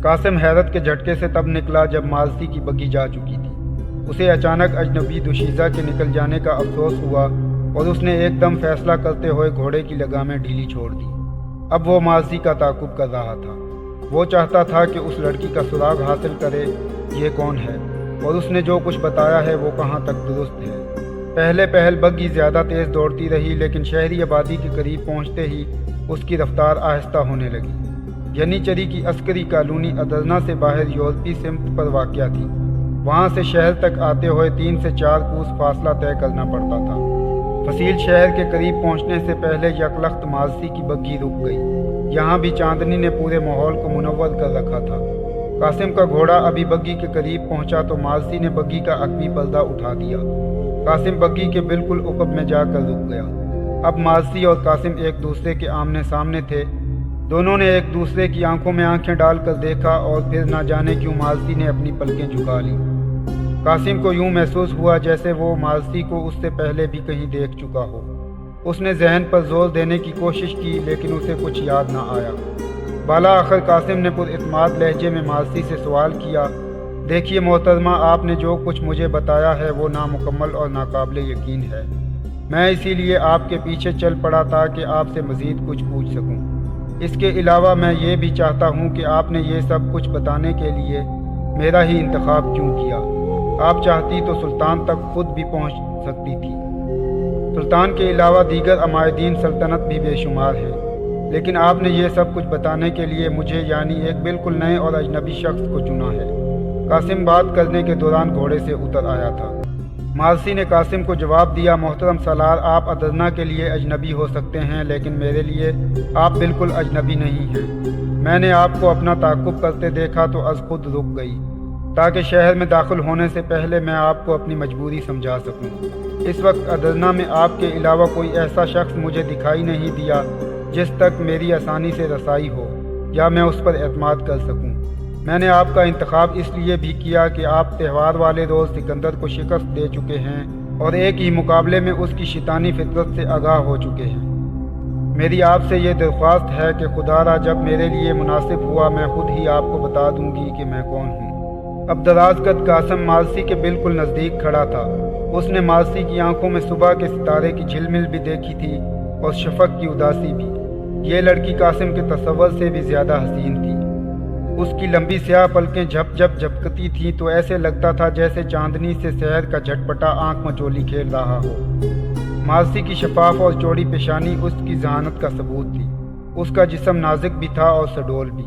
قاسم حیرت کے جھٹکے سے تب نکلا جب ماضی کی بگھی جا چکی تھی۔ اسے اچانک اجنبی دوشیزہ کے نکل جانے کا افسوس ہوا اور اس نے ایک دم فیصلہ کرتے ہوئے گھوڑے کی لگامیں ڈھیلی چھوڑ دی۔ اب وہ ماضی کا تعاقب کر رہا تھا۔ وہ چاہتا تھا کہ اس لڑکی کا سراغ حاصل کرے، یہ کون ہے اور اس نے جو کچھ بتایا ہے وہ کہاں تک درست ہے۔ پہلے پہل بگھی زیادہ تیز دوڑتی رہی، لیکن شہری آبادی کے قریب پہنچتے ہی اس کی رفتار آہستہ ہونے لگی۔ ینیچری کی عسکری کالونی ادرنا سے باہر یورپی سمت پر واقع تھی۔ وہاں سے شہر تک آتے ہوئے 3 سے 4 کوس فاصلہ طے کرنا پڑتا تھا۔ فصیل شہر کے قریب پہنچنے سے پہلے یکلخت ماضی کی بگھی رک گئی۔ یہاں بھی چاندنی نے پورے ماحول کو منور کر رکھا تھا۔ قاسم کا گھوڑا ابھی بگھی کے قریب پہنچا تو ماضی نے بگھی کا عقبی پردہ اٹھا دیا۔ قاسم بگھی کے بالکل عقب میں جا کر رک گیا۔ اب ماضی اور قاسم ایک دوسرے کے آمنے سامنے تھے۔ دونوں نے ایک دوسرے کی آنکھوں میں آنکھیں ڈال کر دیکھا اور پھر نہ جانے کیوں ماضی نے اپنی پلکیں جھکا لیں۔ قاسم کو یوں محسوس ہوا جیسے وہ ماضی کو اس سے پہلے بھی کہیں دیکھ چکا ہو۔ اس نے ذہن پر زور دینے کی کوشش کی لیکن اسے کچھ یاد نہ آیا۔ بالا آخر قاسم نے پر اعتماد لہجے میں ماضی سے سوال کیا، دیکھیے محترمہ، آپ نے جو کچھ مجھے بتایا ہے وہ نامکمل اور ناقابل یقین ہے۔ میں اسی لیے آپ کے پیچھے چل پڑا تھا کہ آپ سے مزید کچھ پوچھ سکوں۔ اس کے علاوہ میں یہ بھی چاہتا ہوں کہ آپ نے یہ سب کچھ بتانے کے لیے میرا ہی انتخاب کیوں کیا؟ آپ چاہتی تو سلطان تک خود بھی پہنچ سکتی تھی۔ سلطان کے علاوہ دیگر عمائدین سلطنت بھی بے شمار ہیں، لیکن آپ نے یہ سب کچھ بتانے کے لیے مجھے یعنی ایک بالکل نئے اور اجنبی شخص کو چنا ہے۔ قاسم بات کرنے کے دوران گھوڑے سے اتر آیا تھا۔ ماضی نے قاسم کو جواب دیا، محترم سالار، آپ ادرنا کے لیے اجنبی ہو سکتے ہیں لیکن میرے لیے آپ بالکل اجنبی نہیں ہیں۔ میں نے آپ کو اپنا تعاقب کرتے دیکھا تو از خود رک گئی تاکہ شہر میں داخل ہونے سے پہلے میں آپ کو اپنی مجبوری سمجھا سکوں۔ اس وقت ادرنا میں آپ کے علاوہ کوئی ایسا شخص مجھے دکھائی نہیں دیا جس تک میری آسانی سے رسائی ہو یا میں اس پر اعتماد کر سکوں۔ میں نے آپ کا انتخاب اس لیے بھی کیا کہ آپ تہوار والے روز سکندر کو شکست دے چکے ہیں اور ایک ہی مقابلے میں اس کی شیطانی فطرت سے آگاہ ہو چکے ہیں۔ میری آپ سے یہ درخواست ہے کہ خدا را جب میرے لیے مناسب ہوا میں خود ہی آپ کو بتا دوں گی کہ میں کون ہوں۔ اب دراز قد قاسم ماضی کے بالکل نزدیک کھڑا تھا۔ اس نے ماضی کی آنکھوں میں صبح کے ستارے کی جھلمل بھی دیکھی تھی اور شفق کی اداسی بھی۔ یہ لڑکی قاسم کے تصور سے بھی زیادہ حسین تھی۔ اس کی لمبی سیاہ پلکیں جھپ جھپ جھپکتی تھیں تو ایسے لگتا تھا جیسے چاندنی سے شہر کا جھٹپٹا آنکھ مچولی کھیل رہا ہو۔ ماضی کی شفاف اور چوڑی پیشانی اس کی ذہانت کا ثبوت تھی۔ اس کا جسم نازک بھی تھا اور سڈول بھی،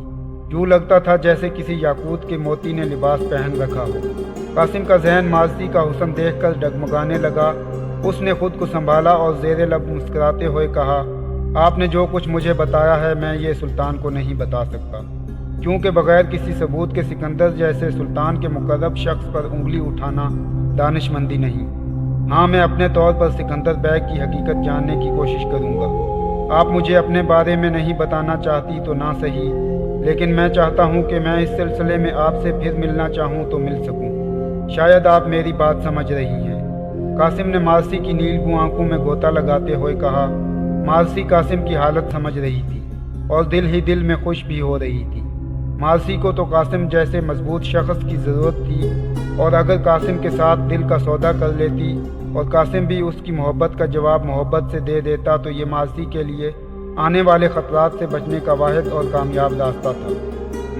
یوں لگتا تھا جیسے کسی یاقوت کے موتی نے لباس پہن رکھا ہو۔ قاسم کا ذہن ماضی کا حسن دیکھ کر ڈگمگانے لگا۔ اس نے خود کو سنبھالا اور زیر لب مسکراتے ہوئے کہا، آپ نے جو کچھ مجھے بتایا ہے میں یہ سلطان کو نہیں بتا سکتا، کیونکہ بغیر کسی ثبوت کے سکندر جیسے سلطان کے مقرب شخص پر انگلی اٹھانا دانش مندی نہیں۔ ہاں، میں اپنے طور پر سکندر بیگ کی حقیقت جاننے کی کوشش کروں گا۔ آپ مجھے اپنے بارے میں نہیں بتانا چاہتی تو نہ صحیح، لیکن میں چاہتا ہوں کہ میں اس سلسلے میں آپ سے پھر ملنا چاہوں تو مل سکوں۔ شاید آپ میری بات سمجھ رہی ہیں۔ قاسم نے ماضی کی نیلگوں آنکھوں میں غوطہ لگاتے ہوئے کہا۔ ماضی قاسم کی حالت سمجھ رہی تھی اور دل ہی دل میں خوش بھی ہو رہی تھی۔ ماضی کو تو قاسم جیسے مضبوط شخص کی ضرورت تھی، اور اگر قاسم کے ساتھ دل کا سودا کر لیتی اور قاسم بھی اس کی محبت کا جواب محبت سے دے دیتا تو یہ ماضی کے لیے آنے والے خطرات سے بچنے کا واحد اور کامیاب راستہ تھا۔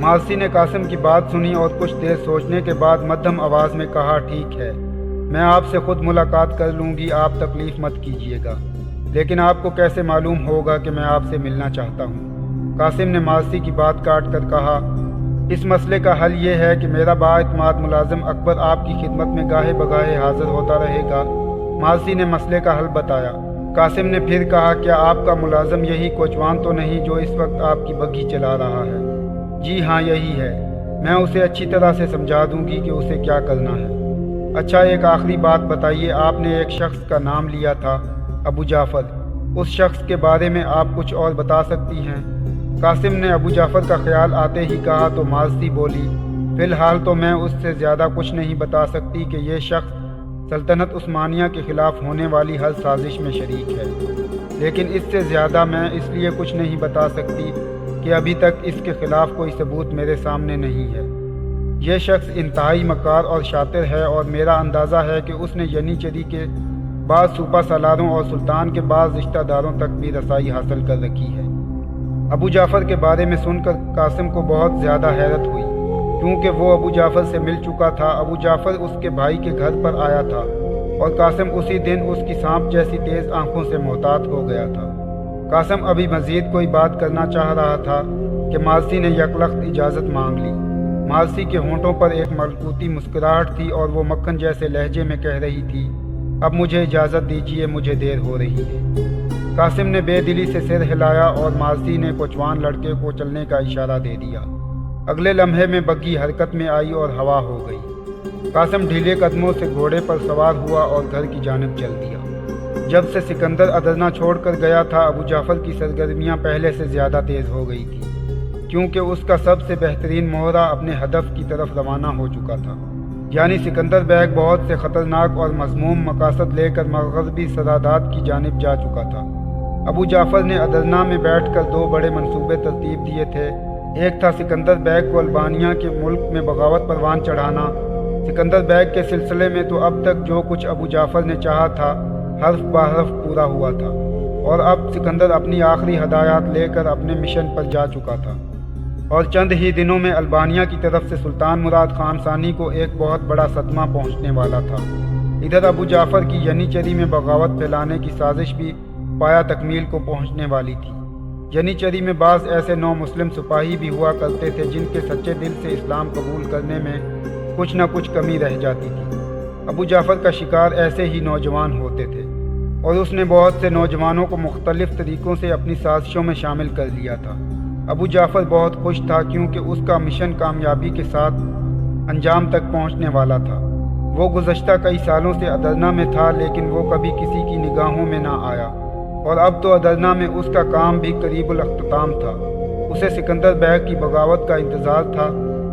ماضی نے قاسم کی بات سنی اور کچھ دیر سوچنے کے بعد مدھم آواز میں کہا، ٹھیک ہے، میں آپ سے خود ملاقات کر لوں گی، آپ تکلیف مت کیجیے گا، لیکن آپ کو کیسے معلوم ہوگا کہ میں آپ سے ملنا چاہتا ہوں؟ قاسم نے ماضی کی بات کاٹ کر کہا، اس مسئلے کا حل یہ ہے کہ میرا بااعتماد ملازم اکبر آپ کی خدمت میں گاہے بگاہے حاضر ہوتا رہے گا۔ ماضی نے مسئلے کا حل بتایا۔ قاسم نے پھر کہا، کیا آپ کا ملازم یہی کوچوان تو نہیں جو اس وقت آپ کی بگھی چلا رہا ہے؟ جی ہاں، یہی ہے۔ میں اسے اچھی طرح سے سمجھا دوں گی کہ اسے کیا کرنا ہے۔ اچھا، ایک آخری بات بتائیے، آپ نے ایک شخص کا نام لیا تھا، ابو جعفر، اس شخص کے بارے میں آپ کچھ اور بتا سکتی ہیں؟ قاسم نے ابو جعفر کا خیال آتے ہی کہا تو ماضی بولی، فی الحال تو میں اس سے زیادہ کچھ نہیں بتا سکتی کہ یہ شخص سلطنت عثمانیہ کے خلاف ہونے والی ہر سازش میں شریک ہے، لیکن اس سے زیادہ میں اس لیے کچھ نہیں بتا سکتی کہ ابھی تک اس کے خلاف کوئی ثبوت میرے سامنے نہیں ہے۔ یہ شخص انتہائی مکار اور شاطر ہے اور میرا اندازہ ہے کہ اس نے ینیچری کے بعض سپہ سالاروں اور سلطان کے بعض رشتہ داروں تک بھی رسائی حاصل کر رکھی ہے۔ ابو جعفر کے بارے میں سن کر قاسم کو بہت زیادہ حیرت ہوئی، کیونکہ وہ ابو جعفر سے مل چکا تھا۔ ابو جعفر اس کے بھائی کے گھر پر آیا تھا اور قاسم اسی دن اس کی سانپ جیسی تیز آنکھوں سے محتاط ہو گیا تھا۔ قاسم ابھی مزید کوئی بات کرنا چاہ رہا تھا کہ مارسی نے یکلخت اجازت مانگ لی۔ مارسی کے ہونٹوں پر ایک ملکوتی مسکراہٹ تھی اور وہ مکھن جیسے لہجے میں کہہ رہی تھی، اب مجھے اجازت دیجیے، مجھے دیر ہو رہی ہے۔ قاسم نے بے دلی سے سر ہلایا اور مارسی نے کوچوان لڑکے کو چلنے کا اشارہ دے دیا۔ اگلے لمحے میں بگھی حرکت میں آئی اور ہوا ہو گئی۔ قاسم ڈھیلے قدموں سے گھوڑے پر سوار ہوا اور گھر کی جانب چل دیا۔ جب سے سکندر ادرنا چھوڑ کر گیا تھا، ابو جعفر کی سرگرمیاں پہلے سے زیادہ تیز ہو گئی تھی، کیونکہ اس کا سب سے بہترین مہرہ اپنے ہدف کی طرف روانہ ہو چکا تھا، یعنی سکندر بیگ بہت سے خطرناک اور مذموم مقاصد لے کر مغربی سرحدات کی جانب جا چکا تھا۔ ابو جعفر نے ادرنا میں بیٹھ کر دو بڑے منصوبے ترتیب دیے تھے۔ ایک تھا سکندر بیگ کو البانیہ کے ملک میں بغاوت پروان چڑھانا۔ سکندر بیگ کے سلسلے میں تو اب تک جو کچھ ابو جعفر نے چاہا تھا حرف بحرف پورا ہوا تھا، اور اب سکندر اپنی آخری ہدایات لے کر اپنے مشن پر جا چکا تھا، اور چند ہی دنوں میں البانیہ کی طرف سے سلطان مراد خان ثانی کو ایک بہت بڑا صدمہ پہنچنے والا تھا۔ ادھر ابو جعفر کی ینیچری میں بغاوت پھیلانے کی سازش بھی پایا تکمیل کو پہنچنے والی تھی۔ ینیچری میں بعض ایسے نو مسلم سپاہی بھی ہوا کرتے تھے جن کے سچے دل سے اسلام قبول کرنے میں کچھ نہ کچھ کمی رہ جاتی تھی۔ ابو جعفر کا شکار ایسے ہی نوجوان ہوتے تھے، اور اس نے بہت سے نوجوانوں کو مختلف طریقوں سے اپنی سازشوں میں شامل کر لیا تھا۔ ابو جعفر بہت خوش تھا کیونکہ اس کا مشن کامیابی کے ساتھ انجام تک پہنچنے والا تھا۔ وہ گزشتہ کئی سالوں سے ادرنا میں تھا، لیکن وہ کبھی کسی کی نگاہوں میں نہ آیا، اور اب تو ادرنا میں اس کا کام بھی قریب الاختتام تھا۔ اسے سکندر بیگ کی بغاوت کا انتظار تھا۔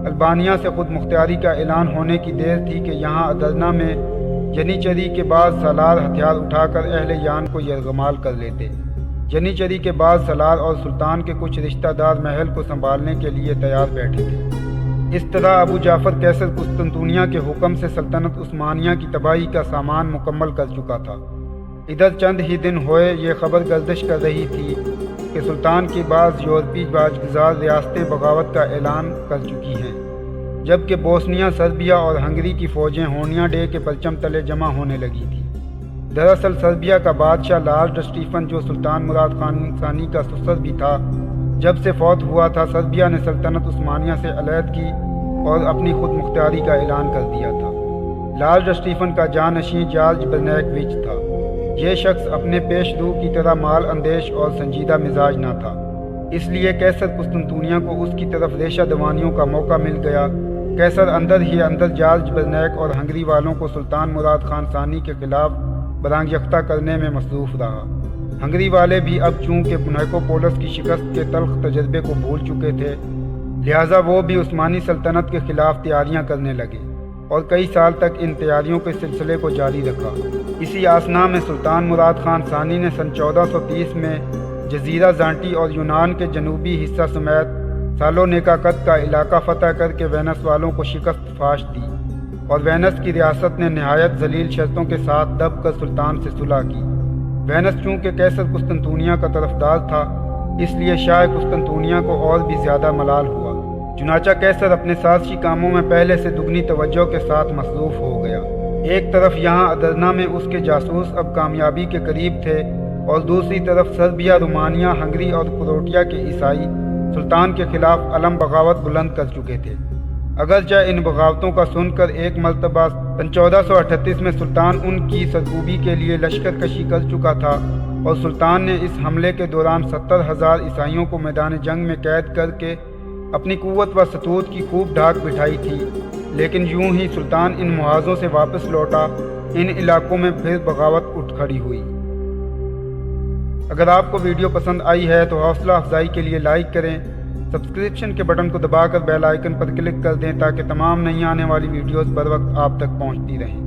البانیہ سے خود مختاری کا اعلان ہونے کی دیر تھی کہ یہاں ادرنا میں ینیچری کے بعض سالار ہتھیار اٹھا کر اہل یان کو یرغمال کر لیتے۔ ینیچری کے بعض سالار اور سلطان کے کچھ رشتہ دار محل کو سنبھالنے کے لیے تیار بیٹھے تھے۔ اس طرح ابو جعفر قیصر قسطنطنیہ کے حکم سے سلطنت عثمانیہ کی تباہی کا سامان مکمل کر چکا تھا۔ ادھر چند ہی دن ہوئے یہ خبر گردش کر رہی تھی کہ سلطان کی بعض یورپی باجگزار ریاستیں بغاوت کا اعلان کر چکی ہیں، جبکہ بوسنیا، سربیا اور ہنگری کی فوجیں ہونیا ڈے کے پرچم تلے جمع ہونے لگی تھیں۔ دراصل سربیا کا بادشاہ لارڈ اسٹیفن، جو سلطان مراد خان ثانی کا سسر بھی تھا، جب سے فوت ہوا تھا، سربیا نے سلطنت عثمانیہ سے علیحد کی اور اپنی خود مختاری کا اعلان کر دیا تھا۔ لارڈ اسٹیفن کا جانشین جارج برنیکوچ تھا۔ یہ شخص اپنے پیش رو کی طرح مال اندیش اور سنجیدہ مزاج نہ تھا، اس لیے قیصر قسطنطنیہ کو اس کی طرف ریشہ دوانیوں کا موقع مل گیا۔ قیصر اندر ہی اندر جارج برنیک اور ہنگری والوں کو سلطان مراد خان ثانی کے خلاف برانگ یختہ کرنے میں مصروف رہا۔ ہنگری والے بھی اب چونکہ نیکوپولس کی شکست کے تلخ تجربے کو بھول چکے تھے، لہٰذا وہ بھی عثمانی سلطنت کے خلاف تیاریاں کرنے لگے، اور کئی سال تک ان تیاریوں کے سلسلے کو جاری رکھا۔ اسی آثنا میں سلطان مراد خان ثانی نے سن 1430 میں جزیرہ زانٹی اور یونان کے جنوبی حصہ سمیت سالونیکا کا علاقہ فتح کر کے وینس والوں کو شکست فاش دی، اور وینس کی ریاست نے نہایت ذلیل شرطوں کے ساتھ دب کر سلطان سے صلح کی۔ وینس چونکہ قیصر قسطنطنیہ کا طرفدار تھا، اس لیے شاہ قسطنطنیہ کو اور بھی زیادہ ملال ہوا۔ چنانچہ قیصر اپنے سازشی کاموں میں پہلے سے دگنی توجہ کے ساتھ مصروف ہو گیا۔ ایک طرف یہاں ادرنا میں اس کے جاسوس اب کامیابی کے قریب تھے، اور دوسری طرف سربیا، رومانیہ، ہنگری اور کروٹیا کے عیسائی سلطان کے خلاف علم بغاوت بلند کر چکے تھے۔ اگرچہ ان بغاوتوں کا سن کر ایک مرتبہ سن 1438 میں سلطان ان کی سرکوبی کے لیے لشکر کشی کر چکا تھا، اور سلطان نے اس حملے کے دوران 70,000 عیسائیوں کو میدان جنگ میں قید کر کے اپنی قوت و ستوت کی خوب ڈھاک بٹھائی تھی، لیکن یوں ہی سلطان ان محاذوں سے واپس لوٹا، ان علاقوں میں پھر بغاوت اٹھ کھڑی ہوئی۔ اگر آپ کو ویڈیو پسند آئی ہے تو حوصلہ افزائی کے لیے لائک کریں، سبسکرپشن کے بٹن کو دبا کر بیل آئیکن پر کلک کر دیں تاکہ تمام نئی آنے والی ویڈیوز بر وقت آپ تک پہنچتی رہیں۔